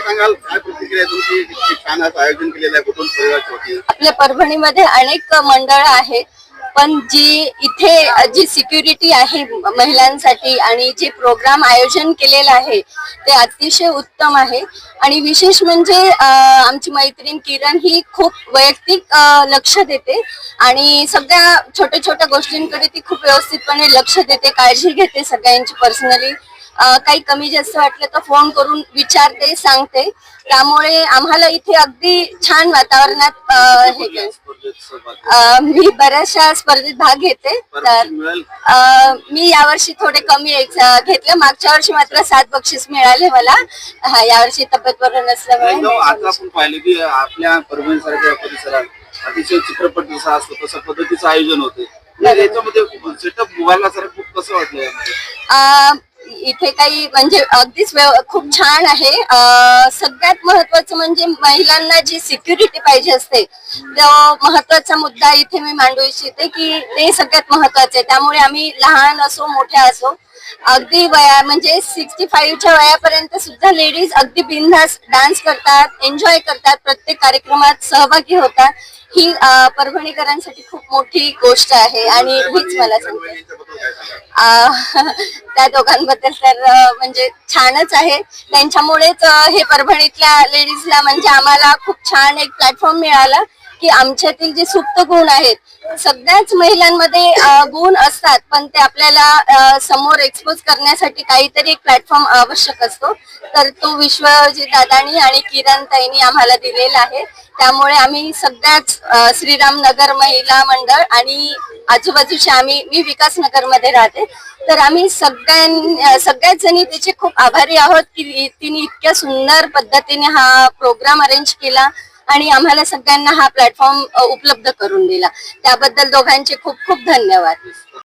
सांगाल, काय प्रतिक्रिया तुमची? किती छान असं आयोजन केलेलं आहे कुटुंब परिवाराच्या वतीने. आपल्या परभणीमध्ये अनेक मंडळ आहेत, पण जी सिक्युरिटी आहे महिलांसाठी आणि जे प्रोग्राम आयोजन केलेलं आहे ते अतिशय उत्तम आहे. आणि विशेष म्हणजे आमची मैत्रीण किरण ही खूप वैयक्तिक लक्ष देते आणि सगळ्या छोट्या छोट्या गोष्टींकडे ती खूप व्यवस्थितपणे लक्ष देते, काळजी घेते सगळ्यांची पर्सनली. काही कमी जास्त वाटलं तर फोन करून विचारते, सांगते. त्यामुळे आम्हाला इथे अगदी छान वातावरणात मी बऱ्याचशा स्पर्धेत भाग घेते. तर मी यावर्षी थोडे कमी घेतले. मागच्या वर्षी मात्र 7 बक्षीस मिळाले मला. यावर्षी तब्येत बरं नसल्यामुळे. आता आपण पाहिलं की आपल्या परभणी सारख्या परिसरात अतिशय चित्रपट जसा असतो तसं पद्धतीचं आयोजन होते. याच्यामध्ये सेटअप मोबाईलला सर खूप कसं वाटलं? इथे काही म्हणजे अगदीच खूप छान आहे. सगळ्यात महत्वाचं म्हणजे महिलांना जी सिक्युरिटी पाहिजे असते, तो महत्वाचा मुद्दा इथे मी मांडू इच्छिते की ते सगळ्यात महत्वाचे. त्यामुळे आम्ही लहान असो मोठ्या असो, अगदी म्हणजे 65च्या वयापर्यंत सुद्धा लेडीज अगदी बिनधास्त डान्स करतात, एन्जॉय करतात, प्रत्येक कार्यक्रमात सहभागी होतात. ही परभणीकरांसाठी खूप मोठी गोष्ट आहे आणि हीच मला सांगते. त्या दोघांबद्दल तर म्हणजे छानच आहे. त्यांच्यामुळेच हे परभणीतल्या लेडीजला म्हणजे आम्हाला खूप छान एक प्लॅटफॉर्म मिळाला की आमच्यातील जे सुप्त गुण आहेत, सगळ्याच महिलांमध्ये गुण असतात, पण ते आपल्याला समोर एक्सपोज करण्यासाठी काहीतरी एक प्लॅटफॉर्म आवश्यक असतो. तर तो विश्वजित दादानी आणि किरण ताईंनी आम्हाला दिलेला आहे. त्यामुळे आम्ही सगळ्याच श्रीराम नगर महिला मंडळ आणि आजूबाजूच्या मी विकासनगर मध्ये राहते, तर आम्ही सगळ्याच जणी त्याचे खूप आभारी आहोत की तिने इतक्या सुंदर पद्धतीने हा प्रोग्राम अरेंज केला आणि आम्हाला सगळ्यांना हा प्लॅटफॉर्म उपलब्ध करून दिला. त्याबद्दल दोघांचे खूप खूप धन्यवाद.